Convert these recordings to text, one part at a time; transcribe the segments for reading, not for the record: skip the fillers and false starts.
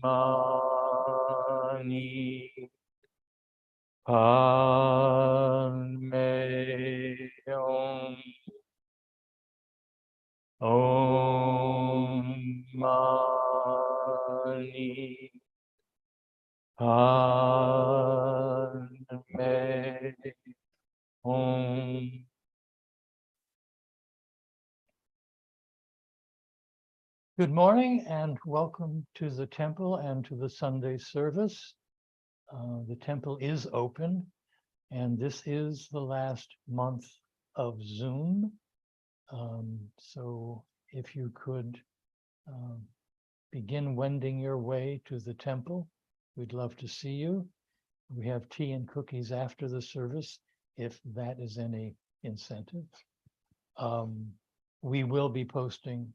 Mani Padme Hum. Om Mani Padme Hum. Good morning and welcome to the temple and to the Sunday service. The temple is open and this is the last month of Zoom. So if you could begin wending your way to the temple, we'd love to see you. We have tea and cookies after the service, if that is any incentive. We will be posting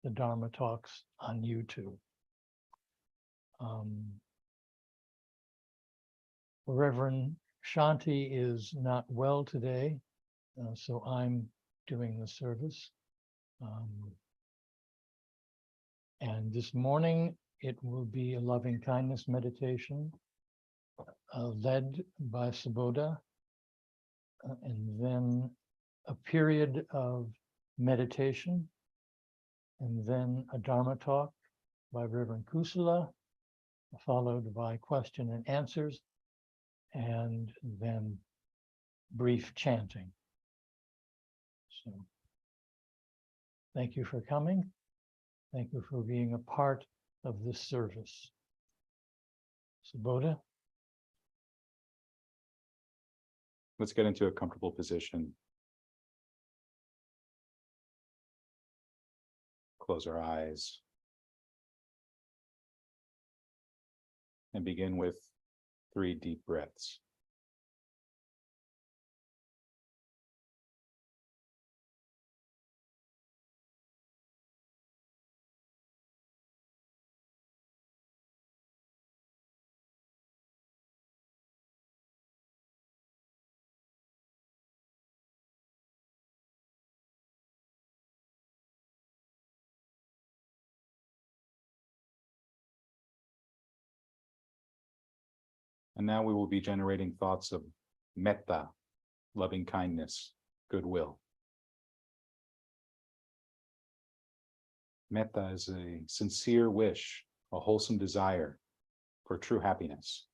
the Dharma talks on YouTube. Reverend Shanti is not well today, so I'm doing the service. And this morning, it will be a loving kindness meditation led by Subodha, and then a period of meditation, and then a Dharma talk by Reverend Kusala, followed by question and answers, and then brief chanting. So thank you for coming. Thank you for being a part of this service. Subodha? Let's get into a comfortable position. Close our eyes. And begin with 3 deep breaths. And now we will be generating thoughts of metta, loving kindness, goodwill. Metta is a sincere wish, a wholesome desire for true happiness.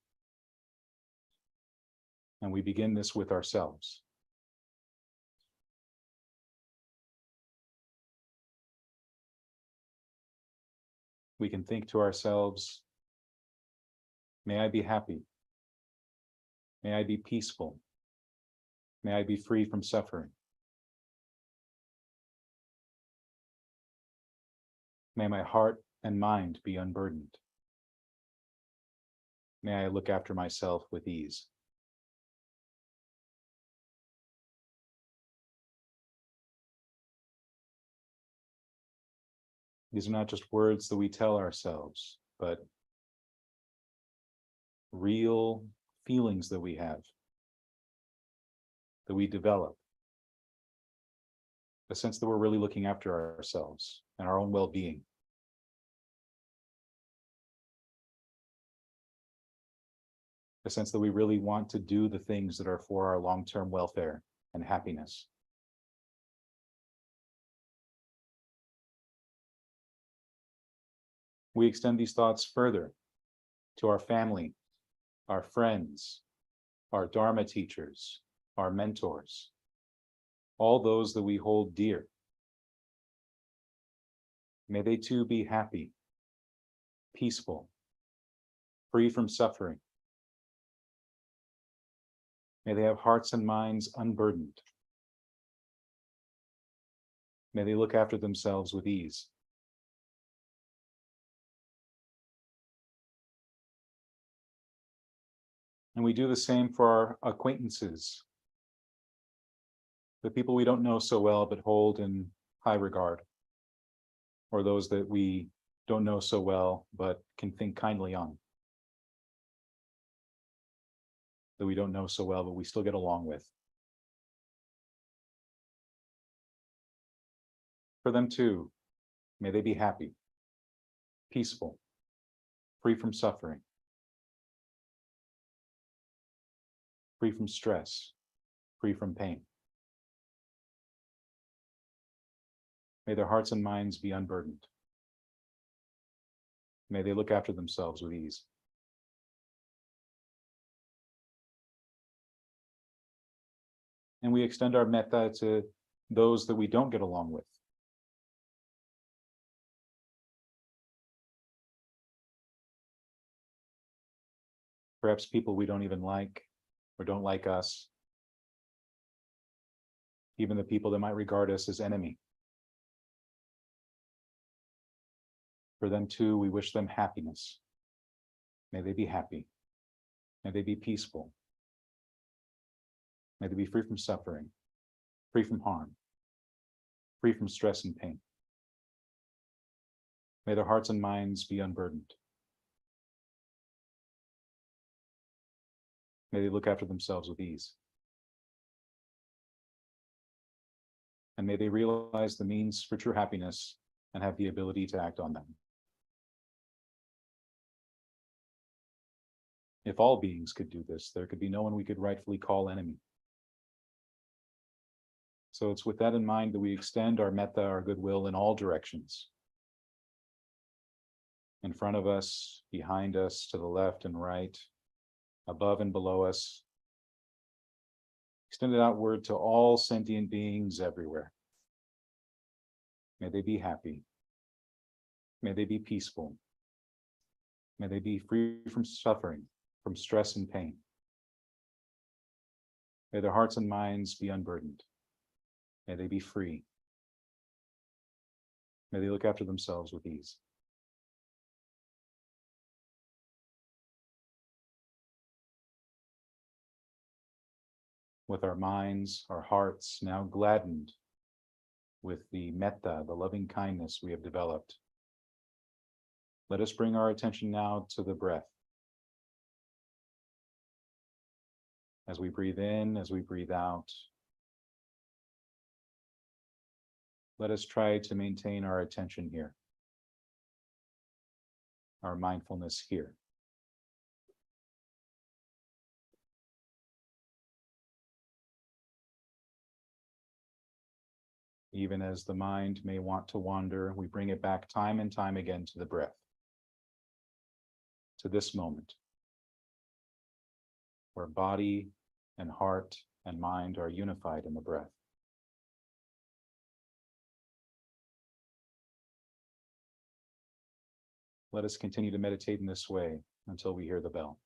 And we begin this with ourselves. We can think to ourselves, may I be happy. May I be peaceful. May I be free from suffering. May my heart and mind be unburdened. May I look after myself with ease. These are not just words that we tell ourselves, but real feelings that we have, that we develop. A sense that we're really looking after ourselves and our own well-being. A sense that we really want to do the things that are for our long-term welfare and happiness. We extend these thoughts further to our family, our friends, our Dharma teachers, our mentors, all those that we hold dear. May they too be happy, peaceful, free from suffering. May they have hearts and minds unburdened. May they look after themselves with ease. And we do the same for our acquaintances, the people we don't know so well but hold in high regard, or those that we don't know so well but can think kindly on, that we don't know so well but we still get along with. For them too, may they be happy, peaceful, free from suffering, free from stress, free from pain. May their hearts and minds be unburdened. May they look after themselves with ease. And we extend our metta to those that we don't get along with. Perhaps people we don't even like or don't like us. Even the people that might regard us as enemy. For them too, we wish them happiness. May they be happy. May they be peaceful. May they be free from suffering, free from harm, free from stress and pain. May their hearts and minds be unburdened. May they look after themselves with ease. And may they realize the means for true happiness and have the ability to act on them. If all beings could do this, there could be no one we could rightfully call enemy. So it's with that in mind that we extend our metta, our goodwill in all directions. In front of us, behind us, to the left and right, above and below us. Extend it outward to all sentient beings everywhere. May they be happy. May they be peaceful. May they be free from suffering, from stress and pain. May their hearts and minds be unburdened. May they be free. May they look after themselves with ease. With our minds, our hearts now gladdened with the metta, the loving kindness we have developed, let us bring our attention now to the breath. As we breathe in, as we breathe out, let us try to maintain our attention here, our mindfulness here. Even as the mind may want to wander, we bring it back time and time again to the breath, to this moment, where body and heart and mind are unified in the breath. Let us continue to meditate in this way until we hear the bell.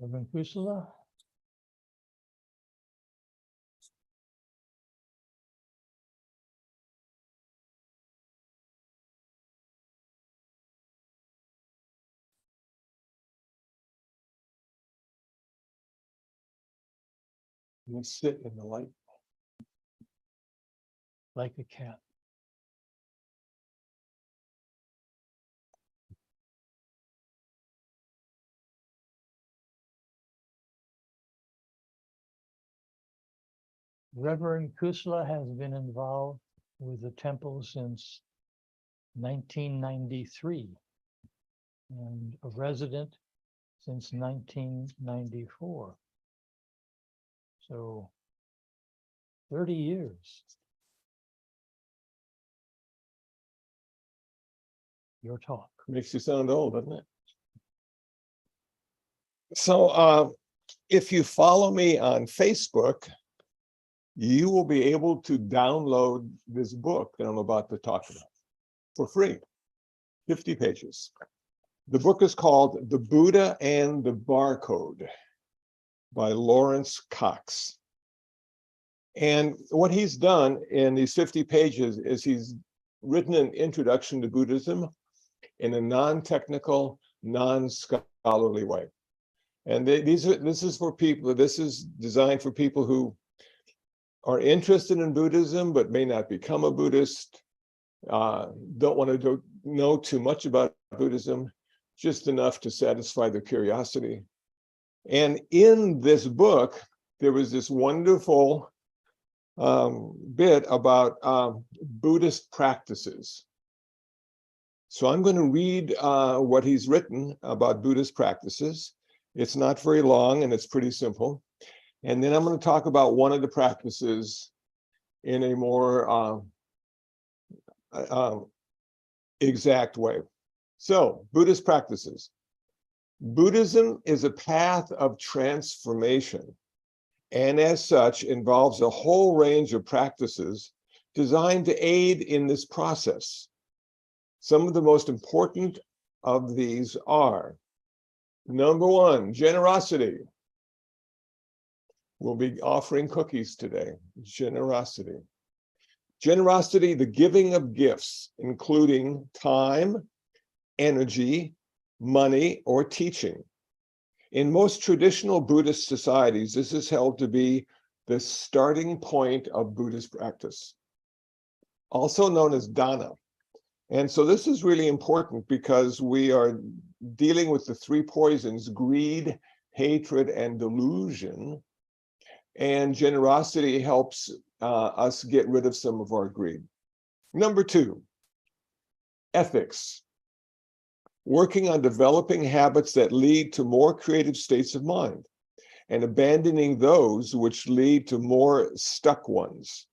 Reverend Kusala? You sit in the light. Like a cat. Reverend Kusala has been involved with the temple since 1993 and a resident since 1994. So 30 years. Your talk. Makes you sound old, doesn't it? So if you follow me on Facebook, you will be able to download this book that I'm about to talk about for free, 50 pages. The book is called The Buddha and the Barcode by Lawrence Cox. And what he's done in these 50 pages is he's written an introduction to Buddhism in a non-technical, non-scholarly way. And this is for people, this is designed for people who are interested in Buddhism, but may not become a Buddhist, don't want to know too much about Buddhism, just enough to satisfy their curiosity. And in this book, there was this wonderful bit about Buddhist practices. So I'm going to read what he's written about Buddhist practices. It's not very long and it's pretty simple. And then I'm going to talk about one of the practices in a more exact way. So, Buddhist practices. Buddhism is a path of transformation, and as such involves a whole range of practices designed to aid in this process. Some of the most important of these are: number one, generosity. We'll be offering cookies today. Generosity. Generosity, the giving of gifts, including time, energy, money, or teaching. In most traditional Buddhist societies, this is held to be the starting point of Buddhist practice, also known as dana. And so this is really important because we are dealing with the three poisons: greed, hatred, and delusion. And generosity helps us get rid of some of our greed. Number two, ethics. Working on developing habits that lead to more creative states of mind and abandoning those which lead to more stuck ones.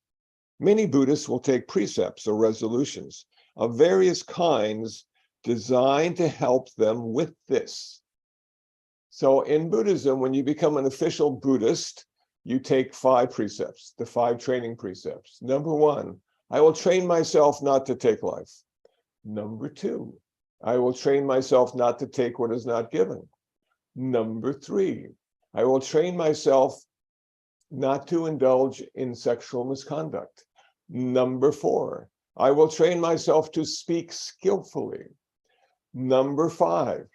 Many Buddhists will take precepts or resolutions of various kinds designed to help them with this. So in Buddhism, when you become an official Buddhist, you take 5 precepts, the 5 training precepts. Number 1, I will train myself not to take life. Number 2, I will train myself not to take what is not given. Number 3, I will train myself not to indulge in sexual misconduct. Number 4, I will train myself to speak skillfully. Number 5,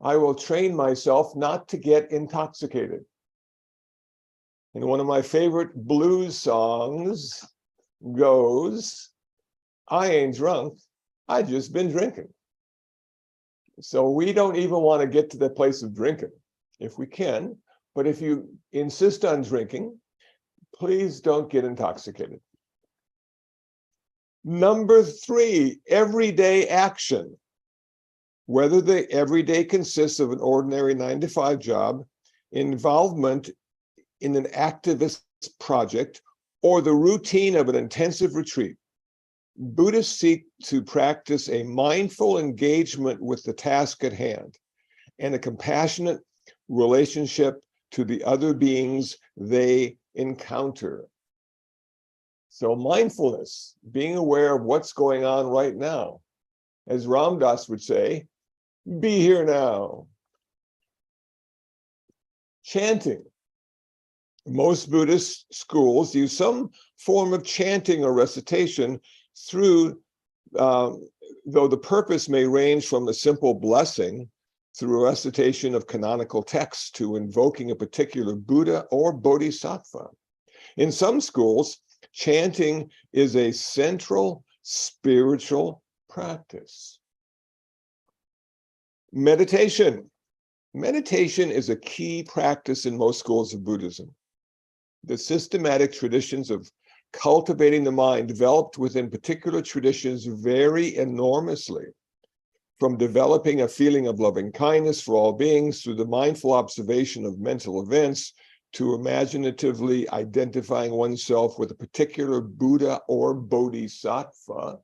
I will train myself not to get intoxicated. And one of my favorite blues songs goes, I ain't drunk, I just been drinking. So we don't even want to get to the place of drinking, if we can. But if you insist on drinking, please don't get intoxicated. Number 3, everyday action. Whether the everyday consists of an ordinary 9-to-5 job, involvement in an activist project, or the routine of an intensive retreat, Buddhists seek to practice a mindful engagement with the task at hand and a compassionate relationship to the other beings they encounter. So mindfulness, being aware of what's going on right now. As Ram Dass would say, be here now. Chanting. Most Buddhist schools use some form of chanting or recitation through, though the purpose may range from a simple blessing through a recitation of canonical texts to invoking a particular Buddha or Bodhisattva. In some schools, chanting is a central spiritual practice. Meditation. Meditation is a key practice in most schools of Buddhism. The systematic traditions of cultivating the mind developed within particular traditions vary enormously, from developing a feeling of loving kindness for all beings through the mindful observation of mental events to imaginatively identifying oneself with a particular Buddha or Bodhisattva.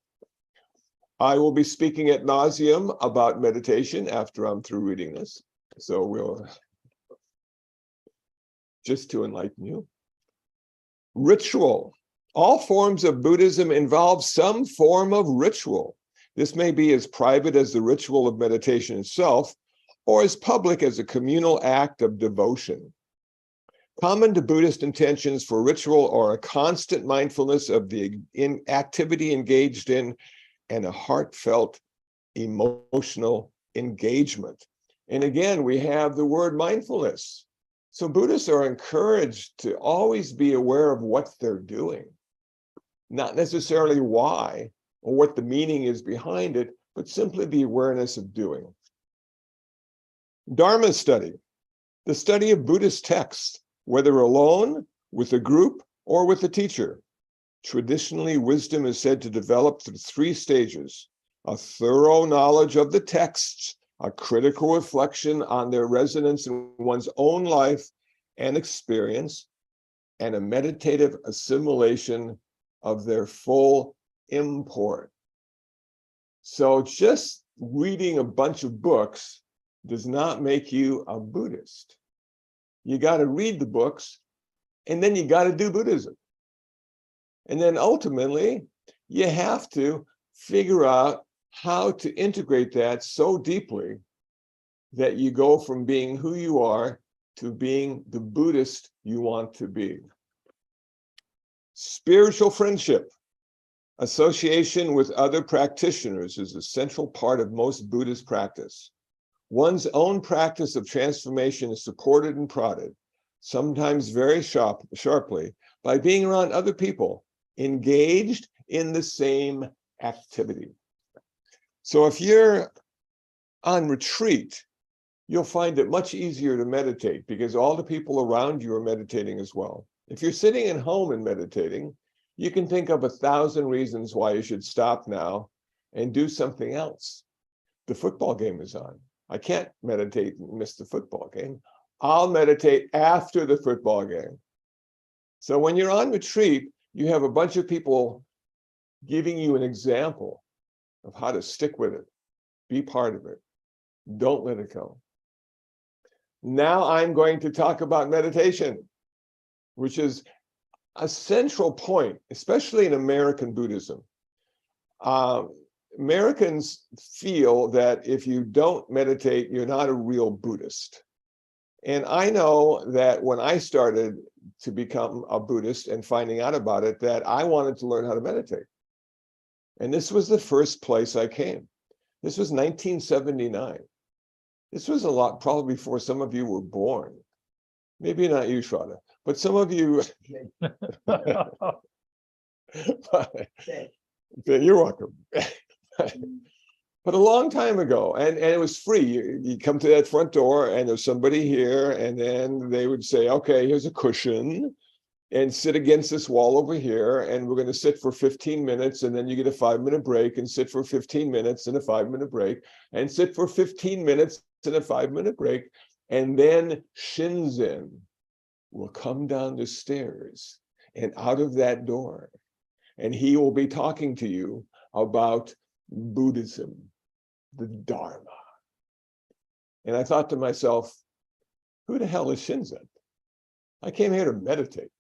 I will be speaking ad nauseum about meditation after I'm through reading this. So we'll, just to enlighten you. Ritual. All forms of Buddhism involve some form of ritual. This may be as private as the ritual of meditation itself, or as public as a communal act of devotion. Common to Buddhist intentions for ritual are a constant mindfulness of the activity engaged in and a heartfelt emotional engagement. And again, we have the word mindfulness. So Buddhists are encouraged to always be aware of what they're doing, not necessarily why or what the meaning is behind it, but simply the awareness of doing. Dharma study, the study of Buddhist texts, whether alone, with a group, or with a teacher. Traditionally, wisdom is said to develop through three stages: a thorough knowledge of the texts, a critical reflection on their resonance in one's own life and experience, and a meditative assimilation of their full import. So just reading a bunch of books does not make you a Buddhist. You got to read the books, and then you got to do Buddhism. And then ultimately, you have to figure out how to integrate that so deeply that you go from being who you are to being the Buddhist you want to be. Spiritual friendship. Association with other practitioners is a central part of most Buddhist practice. One's own practice of transformation is supported and prodded, sometimes very sharply, by being around other people engaged in the same activity. So if you're on retreat, you'll find it much easier to meditate because all the people around you are meditating as well. If you're sitting at home and meditating, you can think of 1,000 reasons why you should stop now and do something else. The football game is on. I can't meditate and miss the football game. I'll meditate after the football game. So when you're on retreat, you have a bunch of people giving you an example of how to stick with it, be part of it. Don't let it go. Now I'm going to talk about meditation, which is a central point, especially in American Buddhism. Americans feel that if you don't meditate, you're not a real Buddhist. And I know that when I started to become a Buddhist and finding out about it, that I wanted to learn how to meditate. And this was the first place I came. This was 1979. This was a lot, probably before some of you were born. Maybe not you, Shraddha, but some of you. You're welcome. But a long time ago, and it was free. You come to that front door and there's somebody here, and then they would say, okay, here's a cushion and sit against this wall over here, and we're going to sit for 15 minutes, and then you get a 5-minute break and sit for 15 minutes and a 5-minute break, and sit for 15 minutes and a 5-minute break, and then Shinzen will come down the stairs and out of that door, and he will be talking to you about Buddhism, the Dharma. And I thought to myself, who the hell is Shinzen? I came here to meditate.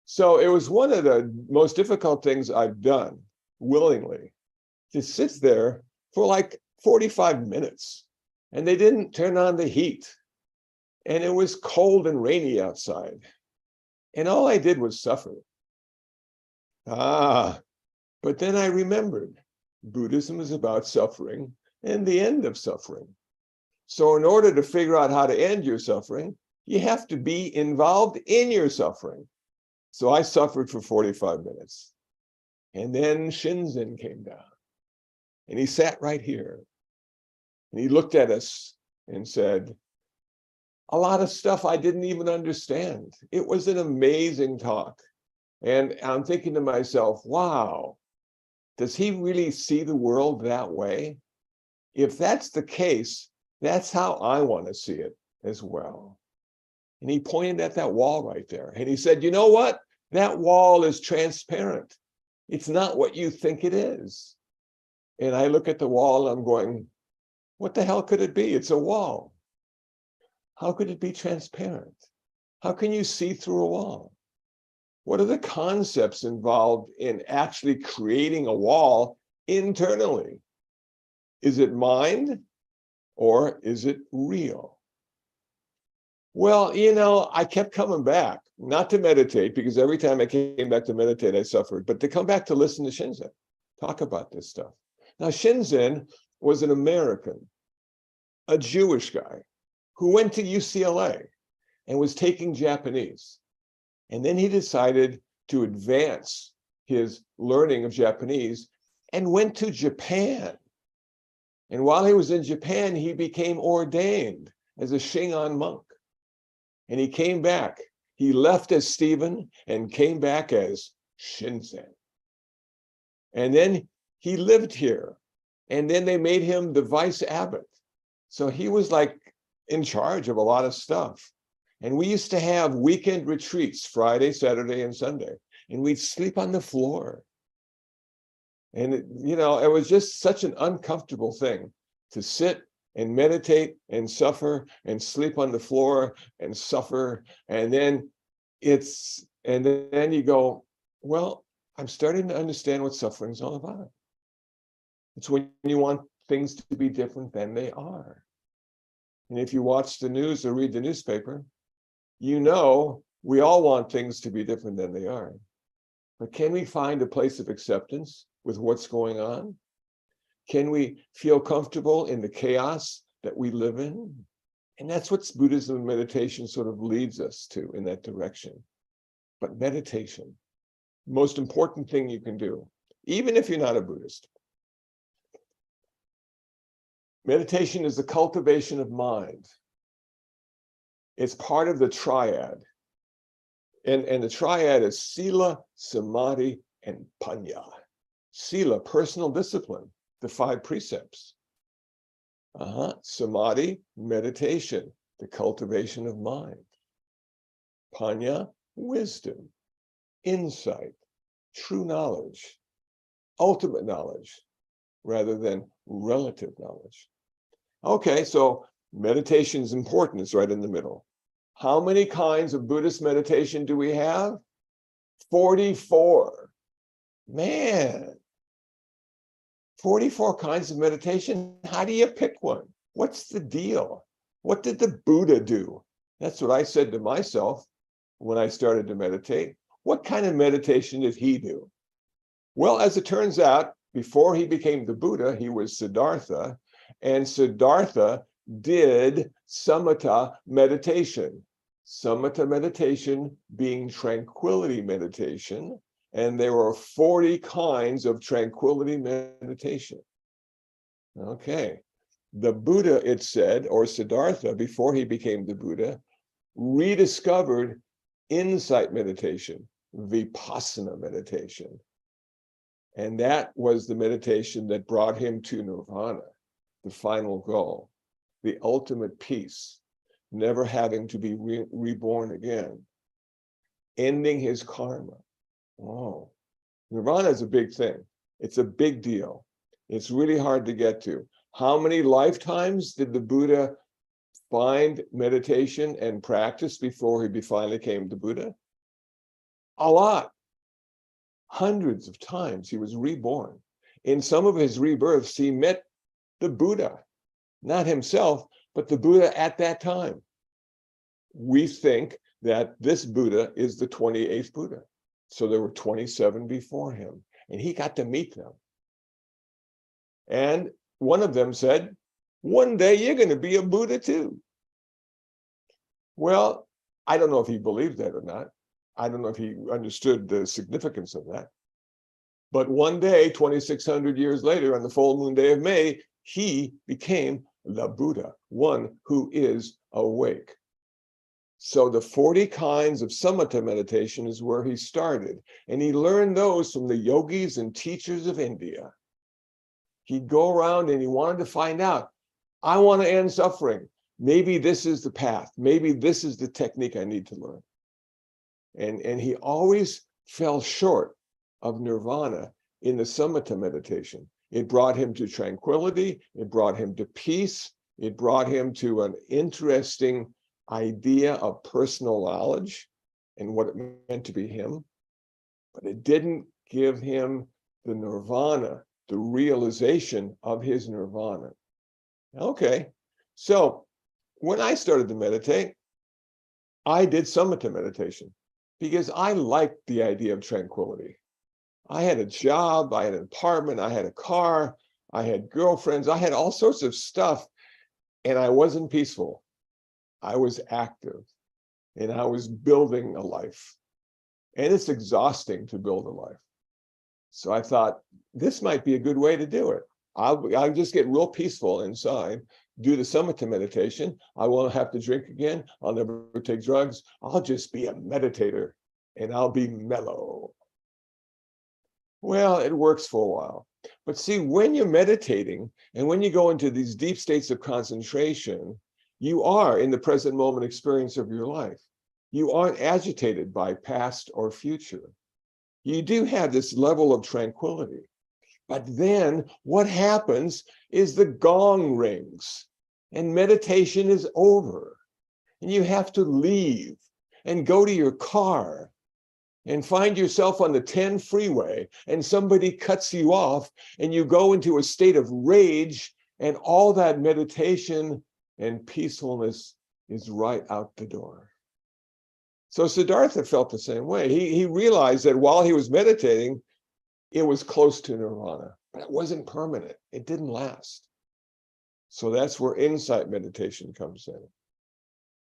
So it was one of the most difficult things I've done willingly, to sit there for like 45 minutes, and they didn't turn on the heat. and it was cold and rainy outside. And all I did was suffer. But then I remembered Buddhism is about suffering and the end of suffering. So in order to figure out how to end your suffering, you have to be involved in your suffering. So I suffered for 45 minutes. And then Shinzen came down. And he sat right here. And he looked at us and said, a lot of stuff I didn't even understand. It was an amazing talk. And I'm thinking to myself, wow, does he really see the world that way? If that's the case, that's how I want to see it as well. And he pointed at that wall right there. And he said, you know what? That wall is transparent. It's not what you think it is. And I look at the wall and I'm going, what the hell could it be? It's a wall. How could it be transparent? How can you see through a wall? What are the concepts involved in actually creating a wall internally? Is it mind or is it real? Well, you know, I kept coming back, not to meditate, because every time I came back to meditate, I suffered, but to come back to listen to Shinzen, talk about this stuff. Now, Shinzen was an American, a Jewish guy who went to UCLA and was taking Japanese. And then he decided to advance his learning of Japanese and went to Japan. And while he was in Japan, he became ordained as a Shingon monk. And he came back. He left as Stephen and came back as Shinzen. And then he lived here. And then they made him the vice abbot. So he was like in charge of a lot of stuff. And we used to have weekend retreats, Friday, Saturday, and Sunday. And we'd sleep on the floor. And, it was just such an uncomfortable thing to sit and meditate and suffer and sleep on the floor and suffer. And then you go, well, I'm starting to understand what suffering is all about. It's when you want things to be different than they are. And if you watch the news or read the newspaper, you know we all want things to be different than they are. But can we find a place of acceptance with what's going on? Can we feel comfortable in the chaos that we live in? And that's what Buddhism and meditation sort of leads us to, in that direction. But meditation, most important thing you can do, even if you're not a Buddhist. Meditation is the cultivation of mind. It's part of the triad. And the triad is Sila, Samadhi, and Panya. Sila, personal discipline, the 5 precepts. Samadhi, meditation, the cultivation of mind. Panya, wisdom, insight, true knowledge, ultimate knowledge, rather than relative knowledge. Okay, so meditation is important. It's right in the middle. How many kinds of Buddhist meditation do we have? 44. Man, 44 kinds of meditation. How do you pick one? What's the deal? What did the Buddha do? That's what I said to myself when I started to meditate. What kind of meditation did he do? Well, as it turns out, before he became the Buddha, he was Siddhartha, and Siddhartha did samatha meditation. Samatha meditation being tranquility meditation, and there were 40 kinds of tranquility meditation. Okay, the Buddha, it said, or Siddhartha, before he became the Buddha, rediscovered insight meditation, vipassana meditation. And that was the meditation that brought him to nirvana, the final goal, the ultimate peace, never having to be reborn again, ending his karma. Oh, nirvana is a big thing. It's a big deal. It's really hard to get to. How many lifetimes did the Buddha find meditation and practice before he finally came to Buddha? A lot. Hundreds of times he was reborn. In some of his rebirths, he met the Buddha, not himself, but the Buddha at that time. we think that this Buddha is the 28th Buddha. So there were 27 before him, and he got to meet them. And one of them said, one day you're going to be a Buddha too. Well, I don't know if he believed that or not. I don't know if he understood the significance of that. But one day, 2,600 years later, on the full moon day of May, he became the Buddha, one who is awake. So the 40 kinds of samatha meditation is where he started. And he learned those from the yogis and teachers of India. He'd go around and he wanted to find out, I want to end suffering. Maybe this is the path. Maybe this is the technique I need to learn. And he always fell short of nirvana in the samatha meditation. It brought him to tranquility. It brought him to peace. It brought him to an interesting idea of personal knowledge and what it meant to be him. But it didn't give him the nirvana, the realization of his nirvana. Okay, so when I started to meditate, I did samatha meditation because I liked the idea of tranquility. I had a job, I had an apartment, I had a car, I had girlfriends, I had all sorts of stuff, and I wasn't peaceful. I was active, and I was building a life. And it's exhausting to build a life. So I thought, this might be a good way to do it. I'll just get real peaceful inside, do the samatha meditation. I won't have to drink again. I'll never take drugs. I'll just be a meditator, and I'll be mellow. Well, it works for a while. But see, when you're meditating and when you go into these deep states of concentration, you are in the present moment experience of your life. You aren't agitated by past or future. You do have this level of tranquility. But then what happens is the gong rings and meditation is over. And you have to leave and go to your car and find yourself on the 10 freeway and somebody cuts you off and you go into a state of rage, and all that meditation and peacefulness is right out the door. So Siddhartha felt the same way. He realized that while he was meditating, it was close to nirvana, but it wasn't permanent. It didn't last. So that's where insight meditation comes in.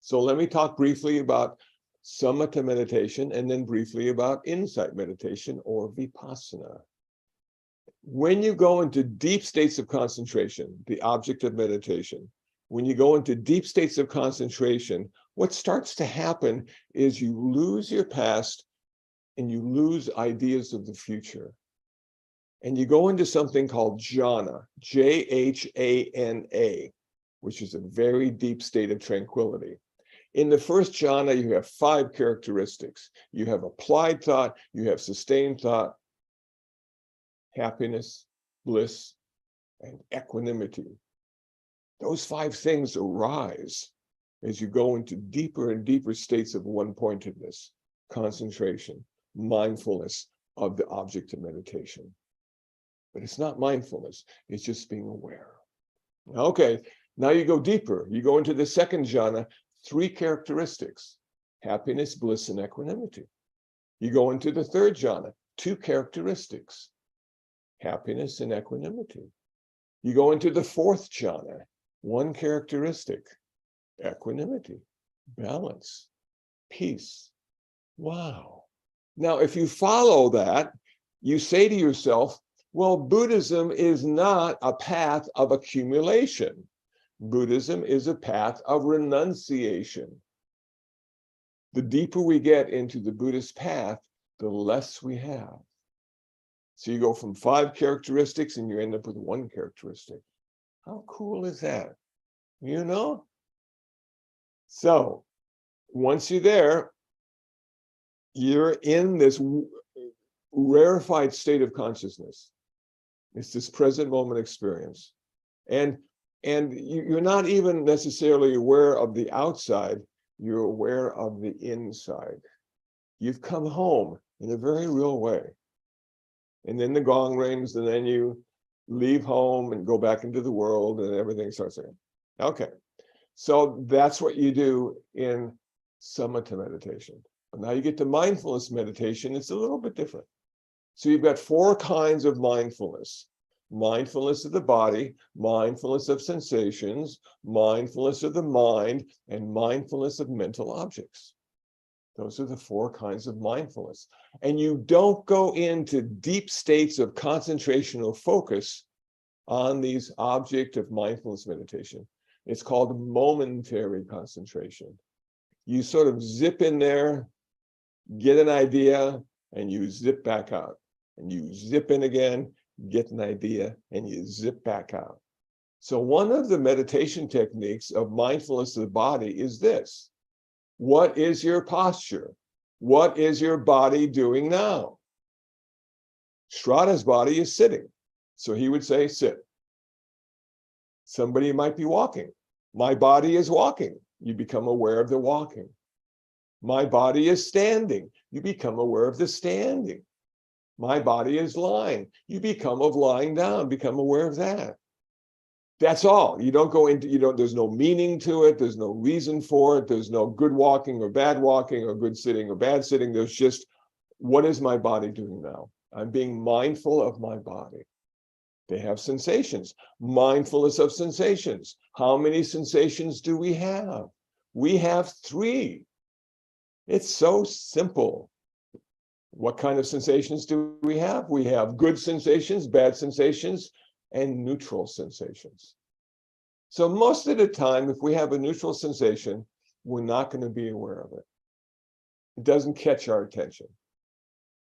So let me talk briefly about samatha meditation and then briefly about insight meditation or vipassana. When you go into deep states of concentration, the object of meditation, when you go into deep states of concentration, what starts to happen is you lose your past and you lose ideas of the future. And you go into something called jhana, J-H-A-N-A, which is a very deep state of tranquility. In the first jhana, you have 5 characteristics. You have applied thought, you have sustained thought, happiness, bliss, and equanimity. Those 5 things arise as you go into deeper and deeper states of one-pointedness, concentration, mindfulness of the object of meditation. But it's not mindfulness, it's just being aware. Okay, now you go deeper. You go into the second jhana, 3 characteristics, happiness, bliss, and equanimity. You go into the third jhana, 2 characteristics, happiness and equanimity. You go into the fourth jhana, 1 characteristic, equanimity, balance, peace. Wow. Now, if you follow that, you say to yourself, well, Buddhism is not a path of accumulation. Buddhism is a path of renunciation. The deeper we get into the Buddhist path, the less we have. So you go from 5 characteristics and you end up with 1 characteristic. How cool is that? You know? So once you're there, you're in this rarefied state of consciousness. It's this present moment experience. And you're not even necessarily aware of the outside, you're aware of the inside. You've come home in a very real way. And then the gong rings, and then you leave home and go back into the world, and everything starts again. Okay, so that's what you do in samatha meditation. But now you get to mindfulness meditation, it's a little bit different. So you've got 4 kinds of mindfulness. Mindfulness of the body, mindfulness of sensations, mindfulness of the mind, and mindfulness of mental objects. Those are the 4 kinds of mindfulness. And you don't go into deep states of concentration or focus on these objects of mindfulness meditation. It's called momentary concentration. You sort of zip in there, get an idea, and you zip back out. And you zip in again, get an idea, and you zip back out. So one of the meditation techniques of mindfulness of the body is this. What is your posture? What is your body doing now? Shraddha's body is sitting. So he would say, sit. Somebody might be walking. My body is walking. You become aware of the walking. My body is standing. You become aware of the standing. My body is lying. You become of lying down, become aware of that. That's all. You don't go into, there's no meaning to it. There's no reason for it. There's no good walking or bad walking or good sitting or bad sitting. There's just, what is my body doing now? I'm being mindful of my body. They have sensations. Mindfulness of sensations. How many sensations do we have? We have 3. It's so simple. What kind of sensations do we have? We have good sensations, bad sensations, and neutral sensations. So most of the time, if we have a neutral sensation, we're not going to be aware of it. It doesn't catch our attention.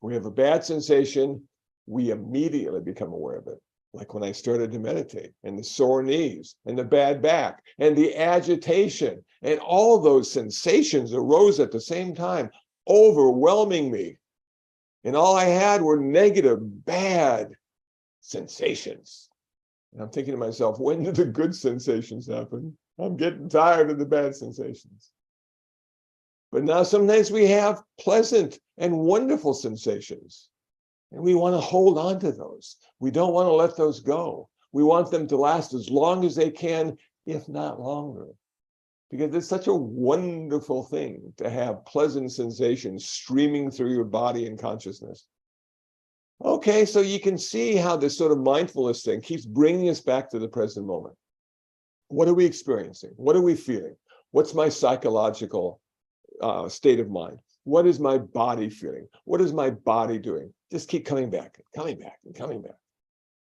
We have a bad sensation, we immediately become aware of it. Like when I started to meditate, and the sore knees, and the bad back, and the agitation, and all those sensations arose at the same time, overwhelming me. And all I had were negative, bad sensations. And I'm thinking to myself, when did the good sensations happen? I'm getting tired of the bad sensations. But now sometimes we have pleasant and wonderful sensations. And we want to hold on to those. We don't want to let those go. We want them to last as long as they can, if not longer. Because it's such a wonderful thing to have pleasant sensations streaming through your body and consciousness. Okay, so you can see how this sort of mindfulness thing keeps bringing us back to the present moment. What are we experiencing? What are we feeling? What's my psychological state of mind? What is my body feeling? What is my body doing? Just keep coming back, and coming back, and coming back.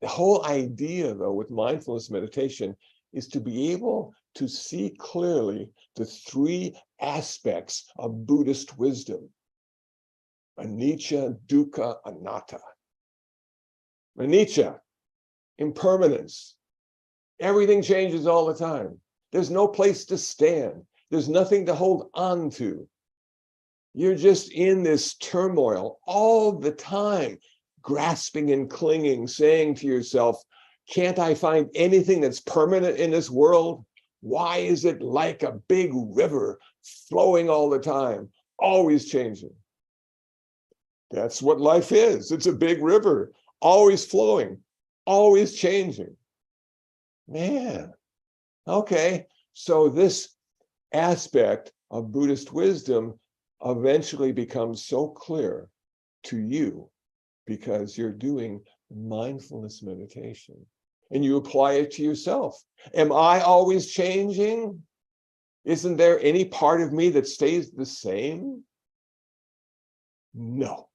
The whole idea, though, with mindfulness meditation is to be able to see clearly the 3 aspects of Buddhist wisdom. Anicca, dukkha, anatta. Anicca, impermanence. Everything changes all the time. There's no place to stand. There's nothing to hold on to. You're just in this turmoil all the time, grasping and clinging, saying to yourself, can't I find anything that's permanent in this world? Why is it like a big river flowing all the time, always changing? That's what life is. It's a big river, always flowing, always changing. Man, okay. So this aspect of Buddhist wisdom eventually becomes so clear to you because you're doing mindfulness meditation and you apply it to yourself. Am I always changing? Isn't there any part of me that stays the same? No.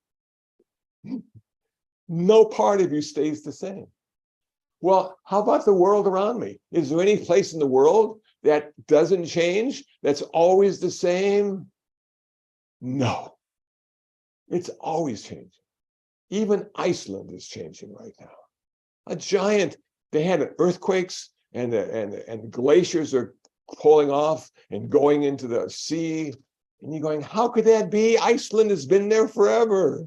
No part of you stays the same. Well, how about the world around me? Is there any place in the world that doesn't change, that's always the same? No. It's always changing. Even Iceland is changing right now. A giant, they had earthquakes and the glaciers are pulling off and going into the sea. And you're going, how could that be? Iceland has been there forever.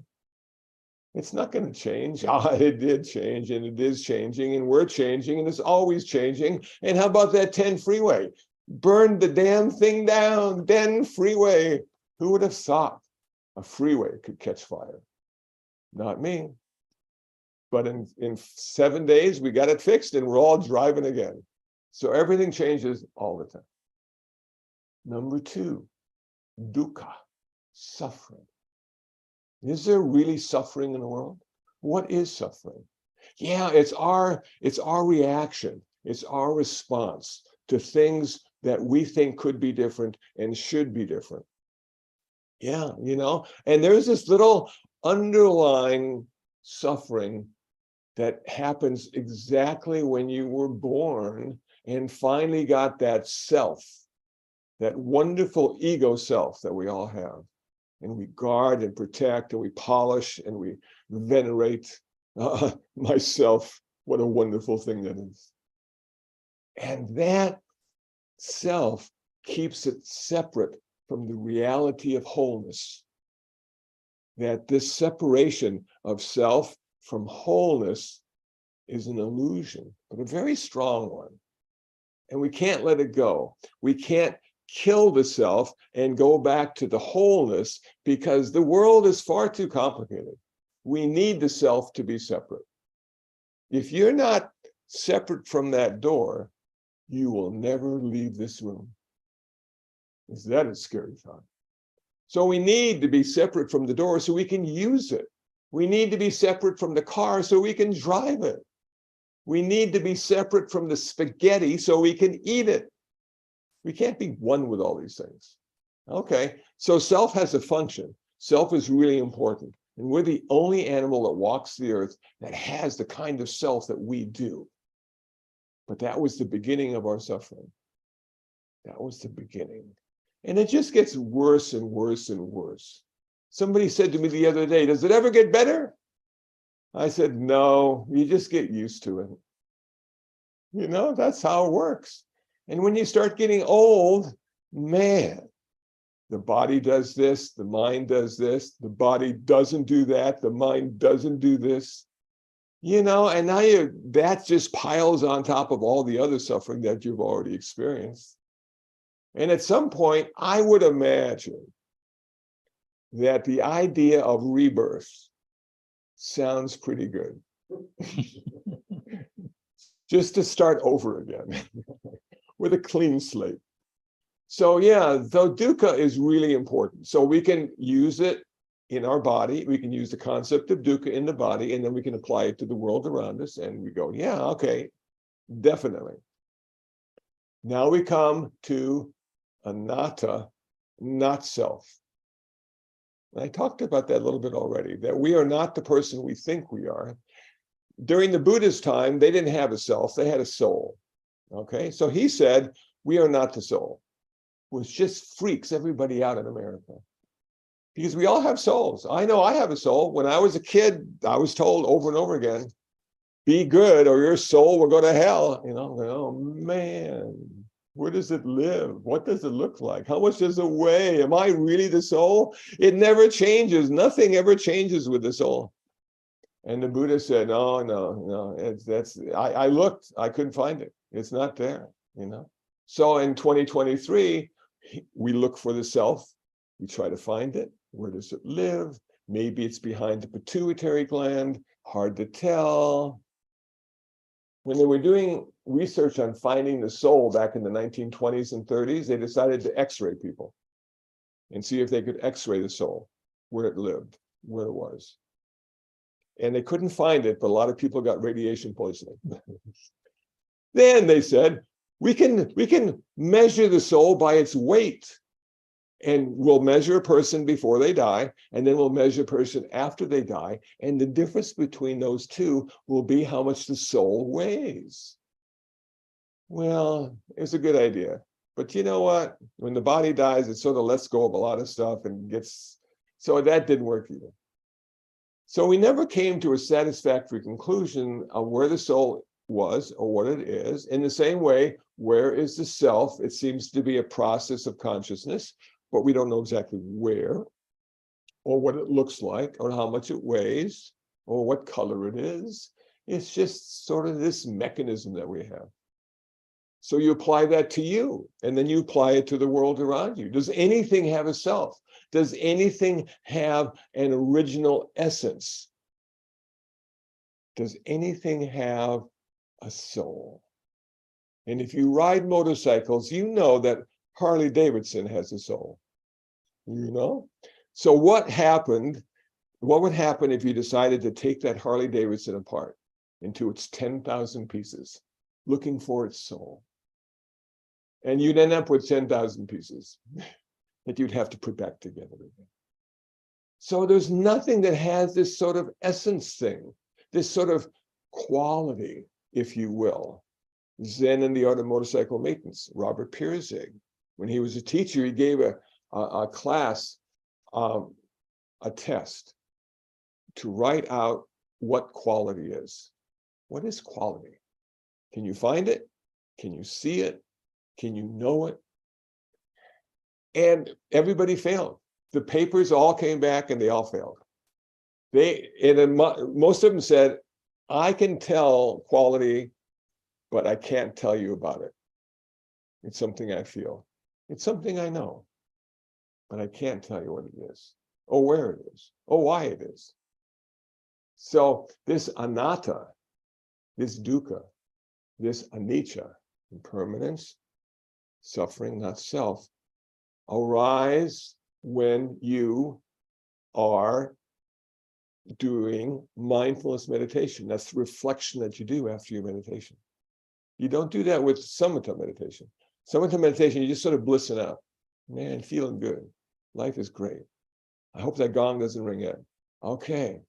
It's not going to change. It did change and it is changing and we're changing and it's always changing. And how about that 10 freeway? Burned the damn thing down, 10 freeway. Who would have thought a freeway could catch fire? Not me. But in 7 days, we got it fixed and we're all driving again. So everything changes all the time. Number 2, dukkha, suffering. Is there really suffering in the world? What is suffering? Yeah, it's our reaction. It's our response to things that we think could be different and should be different. Yeah, and there's this little underlying suffering that happens exactly when you were born and finally got that self, that wonderful ego self that we all have. And we guard and protect and we polish and we venerate myself. What a wonderful thing that is. And that self keeps it separate from the reality of wholeness. That this separation of self from wholeness is an illusion, but a very strong one. And we can't let it go. We can't kill the self and go back to the wholeness because the world is far too complicated. We need the self to be separate. If you're not separate from that door, you will never leave this room. Is that a scary thought? So we need to be separate from the door so we can use it. We need to be separate from the car so we can drive it. We need to be separate from the spaghetti so we can eat it. We can't be one with all these things. Okay, so self has a function. Self is really important. And we're the only animal that walks the earth that has the kind of self that we do. But that was the beginning of our suffering. That was the beginning. And it just gets worse and worse and worse. Somebody said to me the other day, does it ever get better? I said, no, you just get used to it. That's how it works. And when you start getting old, man, the body does this, the mind does this, the body doesn't do that, the mind doesn't do this. And now that just piles on top of all the other suffering that you've already experienced. And at some point, I would imagine that the idea of rebirth sounds pretty good. Just to start over again with a clean slate. So yeah, though dukkha is really important. So we can use it in our body. We can use the concept of dukkha in the body, and then we can apply it to the world around us. And we go, yeah, okay, definitely. Now we come to anatta, not self. And I talked about that a little bit already, that we are not the person we think we are. During the Buddhist time, they didn't have a self, they had a soul. Okay, so he said, we are not the soul, which just freaks everybody out in America. Because we all have souls. I know I have a soul. When I was a kid, I was told over and over again, be good or your soul will go to hell. Oh man, where does it live? What does it look like? How much does it weigh? Am I really the soul? It never changes. Nothing ever changes with the soul. And the Buddha said, no. I looked, I couldn't find it. It's not there, So in 2023, we look for the self. We try to find it. Where does it live? Maybe it's behind the pituitary gland. Hard to tell. When they were doing research on finding the soul back in the 1920s and 30s, they decided to X-ray people and see if they could X-ray the soul, where it lived, where it was. And they couldn't find it, but a lot of people got radiation poisoning. Then they said, we can measure the soul by its weight. And we'll measure a person before they die, and then we'll measure a person after they die. And the difference between those two will be how much the soul weighs. Well, it's a good idea. But you know what? When the body dies, it sort of lets go of a lot of stuff and gets, so that didn't work either. So we never came to a satisfactory conclusion on where the soul was or what it is. In the same way, where is the self? It seems to be a process of consciousness, but we don't know exactly where or what it looks like or how much it weighs or what color it is. It's just sort of this mechanism that we have. So you apply that to you, and then you apply it to the world around you. Does anything have a self? Does anything have an original essence? Does anything have a soul? And if you ride motorcycles, you know that Harley Davidson has a soul. you know? So what happened? What would happen if you decided to take that Harley Davidson apart into its 10,000 pieces, looking for its soul? And you'd end up with 10,000 pieces that you'd have to put back together again. So there's nothing that has this sort of essence thing, this sort of quality, if you will. Zen and the Art of Motorcycle Maintenance, Robert Pirzig, when he was a teacher, he gave a class, a test to write out what quality is. What is quality? Can you find it? Can you see it? Can you know it? And everybody failed. The papers all came back and they all failed. Most of them said, I can tell quality, but I can't tell you about it. It's something I feel. It's something I know, but I can't tell you what it is, or where it is, or why it is. So this anatta, this dukkha, this anicca, impermanence, suffering, not self, arise when you are doing mindfulness meditation. That's the reflection that you do after your meditation. You don't do that with samatha meditation. Samatha meditation, you're just sort of blissing out. Man, feeling good. Life is great. I hope that gong doesn't ring in. Okay.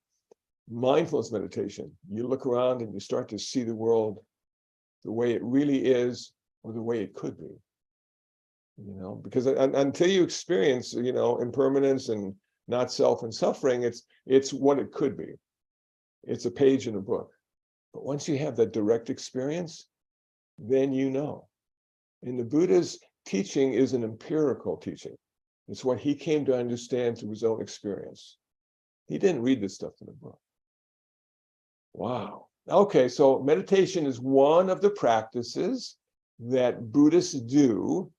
Mindfulness meditation, you look around and you start to see the world the way it really is, or the way it could be. You know, because until you experience, you know, impermanence and not self and suffering, it's what it could be. It's a page in a book. But once you have that direct experience, then you know. And the Buddha's teaching is an empirical teaching. It's what he came to understand through his own experience. He didn't read this stuff in a book. Wow. Okay, so meditation is one of the practices that Buddhists do,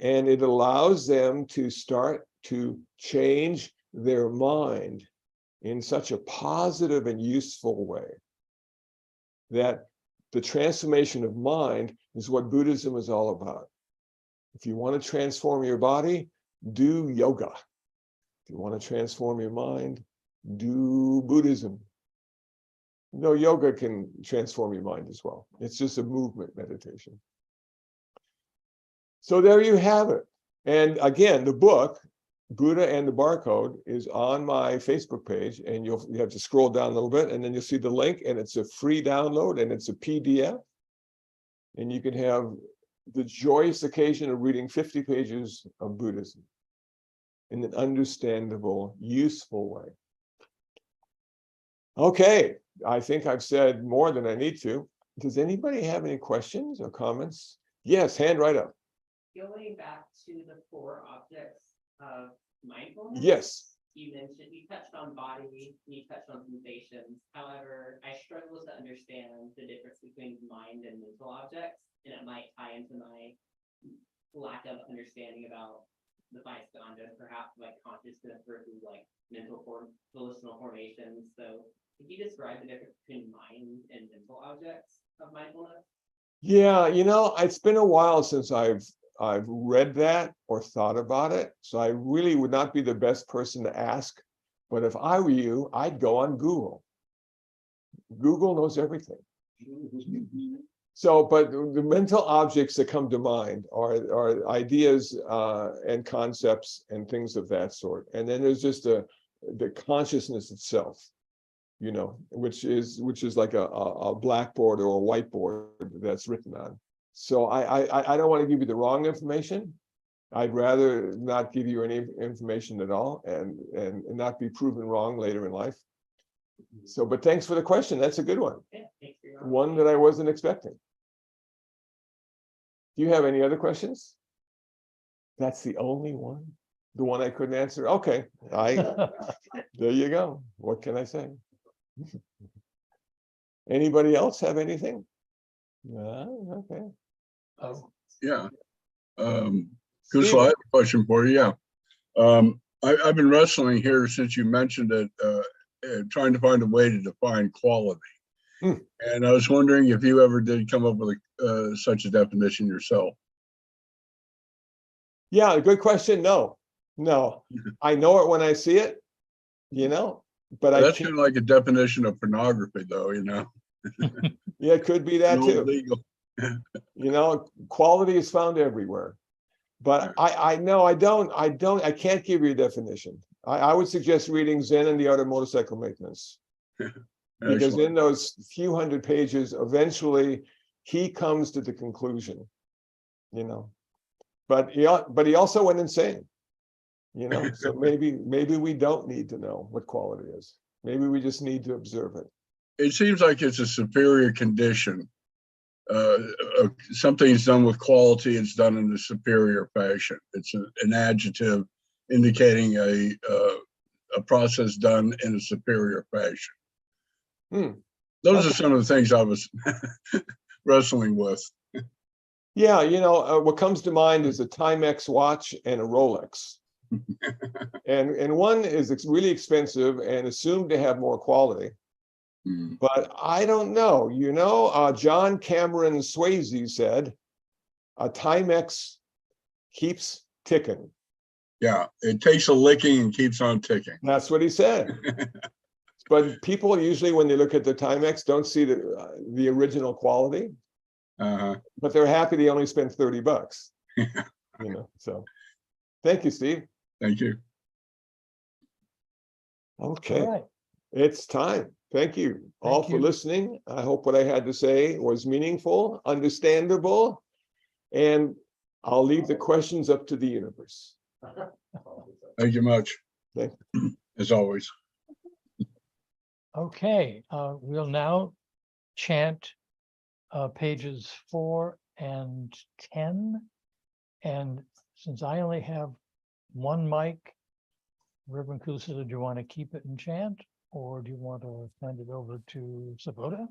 and it allows them to start to change their mind in such a positive and useful way that the transformation of mind is what Buddhism is all about. If you want to transform your body, do yoga. If you want to transform your mind, do Buddhism. No, yoga can transform your mind as well. It's just a movement meditation. So there you have it. And again, the book, Buddha and the Barcode, is on my Facebook page, and you have to scroll down a little bit, and then you'll see the link, and it's a free download, and it's a PDF. And you can have the joyous occasion of reading 50 pages of Buddhism in an understandable, useful way. Okay, I think I've said more than I need to. Does anybody have any questions or comments? Yes, hand right up. Going back to the 4 objects of mindfulness. Yes. You touched on body, you touched on sensations. However, I struggle to understand the difference between mind and mental objects, and it might tie into my lack of understanding about the 5 skandhas, perhaps like consciousness versus like volitional formations. So could you describe the difference between mind and mental objects of mindfulness? Yeah, you know, it's been a while since I've read that or thought about it, so I really would not be the best person to ask. But if I were you, I'd go on Google. Google knows everything. So, but the mental objects that come to mind are ideas and concepts and things of that sort. And then there's just the consciousness itself, you know, which is like a blackboard or a whiteboard that's written on. So I don't want to give you the wrong information. I'd rather not give you any information at all and not be proven wrong later in life. So, but thanks for the question. That's a good one. Yeah, thanks for your One that I wasn't expecting. Do you have any other questions? That's the only one? The one I couldn't answer? Okay, there you go. What can I say? Anybody else have anything? No? Okay. Oh, Yeah. Kusala, I Stephen. have a question for you. Yeah. I've been wrestling here since you mentioned it, trying to find a way to define quality. And I was wondering if you ever did come up with such a definition yourself. Yeah, good question. No, No, I know it when I see it, you know, but I That's can't, kind of like a definition of pornography, though, you know. yeah, it could be that No too. illegal. You know, quality is found everywhere. But I know I can't give you a definition. I would suggest reading Zen and the Art of Motorcycle Maintenance. Because Excellent. in those few hundred pages, eventually he comes to the conclusion, you know. But he also went insane, you know. So maybe we don't need to know what quality is. Maybe we just need to observe it. It seems like it's a superior condition. Something's done with quality, it's done in a superior fashion. It's an adjective indicating a process done in a superior fashion. Those are some of the things I was wrestling with. Yeah, you know, what comes to mind is a Timex watch and a Rolex. and one is really expensive and assumed to have more quality. But I don't know, you know, John Cameron Swayze said, a Timex keeps ticking. Yeah, it takes a licking and keeps on ticking. That's what he said. But people usually, when they look at the Timex, don't see the original quality. But they're happy they only spent $30. You know, so thank you, Steve. Thank you. Okay. All right. It's time. Thank you all for you. listening. I hope what I had to say was meaningful, understandable, and I'll leave the questions up to the universe. Thank you much. Thank As always. Okay, we'll now chant pages 4 and 10. And since I only have one mic, Reverend Kusala, do you want to keep it and chant, or do you want to hand it over to Sabota?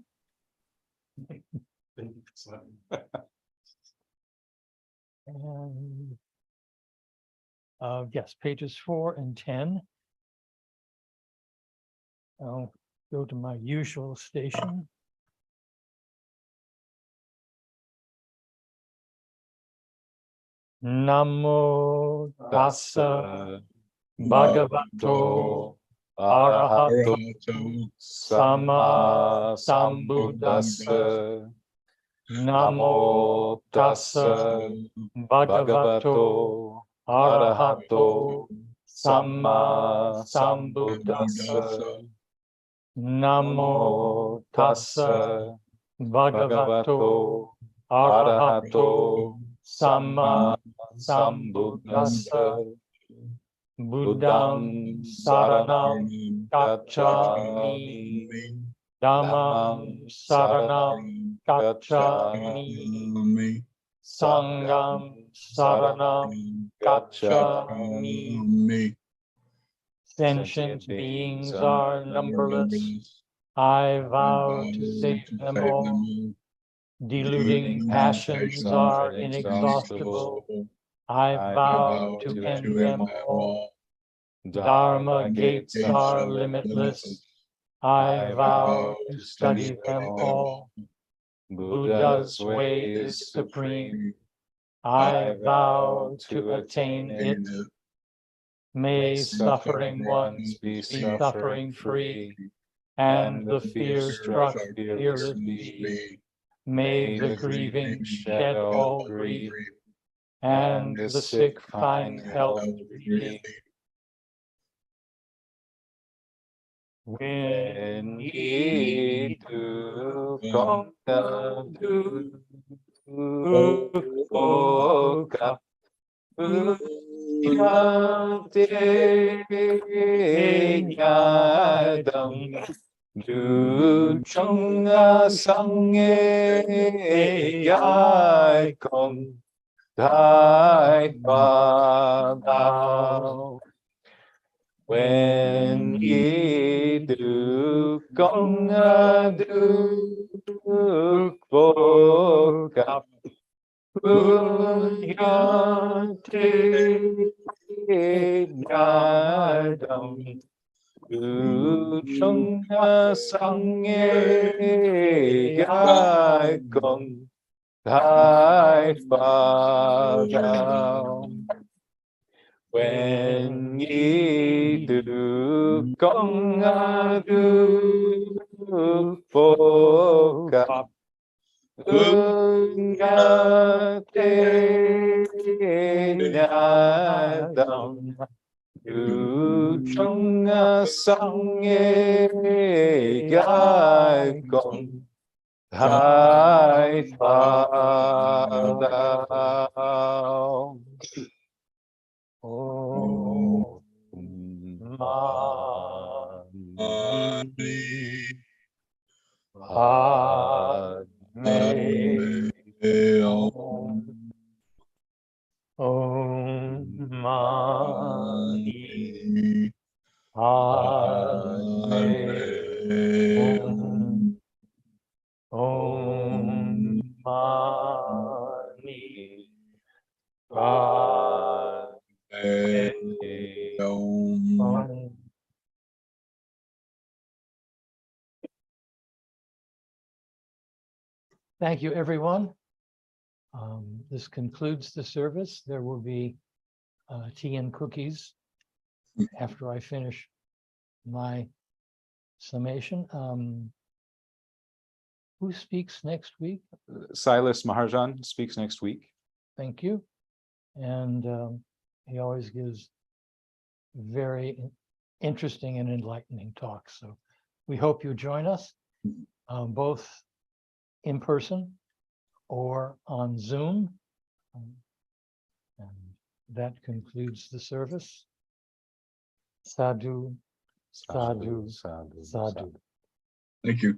And yes, pages 4 and 10. I'll go to my usual station. Namo tassa bhagavato arahato sama sambuddhassa. Namo tassa bhagavato arahato sama sambuddhassa. Namo tassa bhagavato arahato sama sambuddhassa. Buddham saranam gacchami. Dhammam saranam gacchami. Sangham saranam gacchami. Sentient beings are numberless. I vow to save them all. Deluding passions are inexhaustible. I vow to end them all. Dharma gates are limitless. I vow to study them all. Buddha's way is supreme. I vow to attain it. May suffering ones be suffering free, and the fear-struck fearless be. May the grieving shed all grief, and the sick find health relief. When ye do conquer do Buddha Yadam Du Chunga Sange Yaikon Dai Padao. When ye do Gonga do Boga Bunyate Yadam Du Chunga Sange Yaikon Dai Padao. When ye do gong do po kap unga te nya dam du trong sang e gai gong hai pha đao Om Mani Padme Hum. Om Mani Padme Hum. Om Mani Padme Hum. Thank you, everyone. This concludes the service. There will be tea and cookies after I finish my summation. Who speaks next week? Silas Maharjan speaks next week. Thank you. And he always gives very interesting and enlightening talks. So we hope you join us both in person or on Zoom. And that concludes the service. Sadhu, sadhu, sadhu. Thank you.